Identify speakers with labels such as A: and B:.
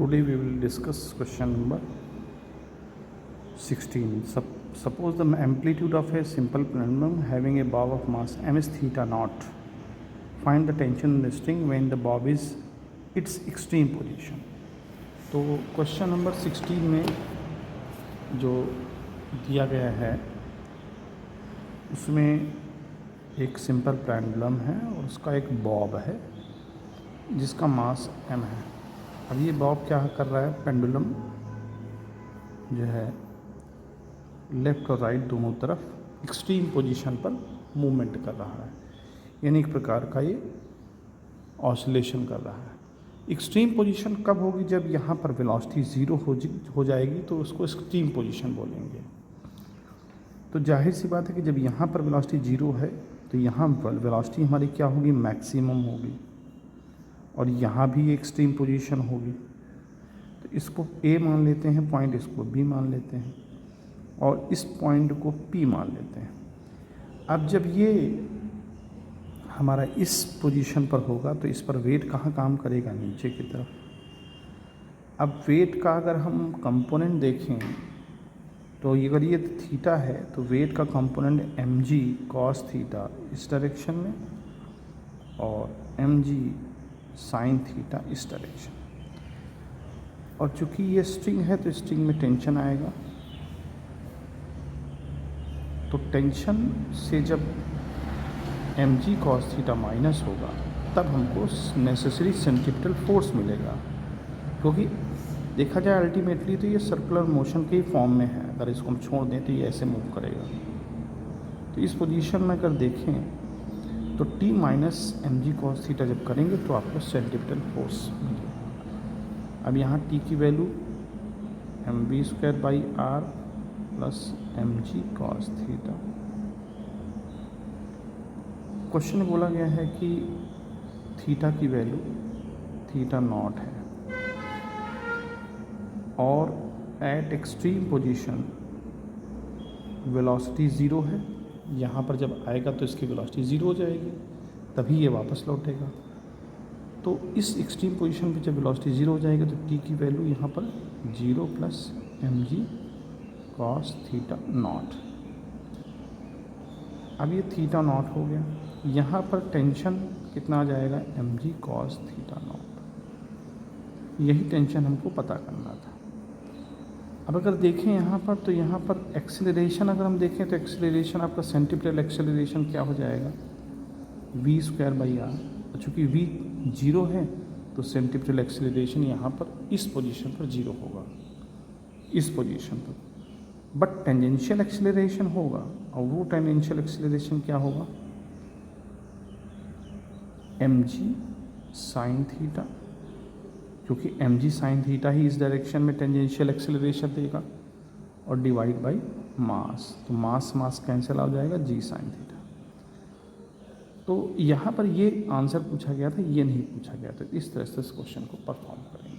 A: Today we will discuss question number 16. Suppose the amplitude of a simple pendulum having a bob of mass m is theta naught. Find the tension in the string when the bob is its extreme position. तो question number 16 में जो दिया गया है उसमें एक simple pendulum है और उसका एक बॉब है जिसका मास m है. अब ये बॉब क्या कर रहा है, पेंडुलम जो है लेफ़्ट और राइट दोनों तरफ एक्सट्रीम पोजीशन पर मूवमेंट कर रहा है, यानी एक प्रकार का ये ऑसिलेशन कर रहा है. एक्सट्रीम पोजीशन कब होगी? जब यहाँ पर वेलोसिटी ज़ीरो हो जाएगी तो उसको एक्सट्रीम पोजीशन बोलेंगे. तो जाहिर सी बात है कि जब यहाँ पर वेलोसिटी ज़ीरो है तो यहाँ पर वेलोसिटी हमारी क्या होगी, मैक्सिमम होगी, और यहाँ भी एक्सट्रीम पोजीशन होगी. तो इसको A मान लेते हैं पॉइंट, इसको B मान लेते हैं और इस पॉइंट को P मान लेते हैं. अब जब ये हमारा इस पोजीशन पर होगा तो इस पर वेट कहाँ काम करेगा, नीचे की तरफ. अब वेट का अगर हम कंपोनेंट देखें तो अगर ये थीटा है तो वेट का कंपोनेंट mg cos थीटा इस डायरेक्शन में और mg sin थीटा इस डायरेक्शन. और चूंकि ये स्ट्रिंग है तो स्ट्रिंग में टेंशन आएगा. तो टेंशन से जब mg cos थीटा माइनस होगा तब हमको नेसेसरी सेंट्रीपिटल फोर्स मिलेगा, क्योंकि देखा जाए अल्टीमेटली तो ये सर्कुलर मोशन के ही फॉर्म में है. अगर इसको हम छोड़ दें तो ये ऐसे मूव करेगा. तो इस पोजीशन में अगर देखें तो t minus mg cos theta जब करेंगे तो आपको सेंट्रीपिटल फोर्स मिलेगा. अब यहाँ t की value mv² plus mg cos theta. Question में बोला गया है कि थीटा की वैल्यू थीटा नॉट है और eight extreme position velocity zero है. यहाँ पर जब आएगा तो इसकी वेलोसिटी ज़ीरो हो जाएगी, तभी ये वापस लौटेगा. तो इस एक्सट्रीम पोजीशन पे जब वेलोसिटी ज़ीरो हो जाएगी तो टी की वैल्यू यहाँ पर zero plus mg cos theta naught. अब ये थीटा नॉट हो गया. यहाँ पर टेंशन कितना आ जाएगा, mg cos थीटा नॉट. यही टेंशन हमको पता करना था. अब अगर देखें यहाँ पर तो यहाँ पर एक्सेलरेशन अगर हम देखें तो एक्सेलरेशन आपका सेंट्रीपिटल एक्सेलरेशन क्या हो जाएगा, v²/r. चूँकि v ज़ीरो है तो सेंट्रीपिटल एक्सेलरेशन यहाँ पर इस पोजीशन पर ज़ीरो होगा, इस पोजीशन पर. बट टेंजेंशियल एक्सेलरेशन होगा, और वो टेंजेंशियल एक्सेलरेशन क्या होगा, mg sin थीटा, क्योंकि mg sin थीटा ही इस डायरेक्शन में टेंजेंशियल एक्सेलरेशन देगा, और डिवाइड बाय मास. तो मास कैंसिल हो जाएगा, g sin थीटा. तो यहाँ पर ये आंसर पूछा गया था, ये नहीं पूछा गया था. इस तरह से इस क्वेश्चन को परफॉर्म करें.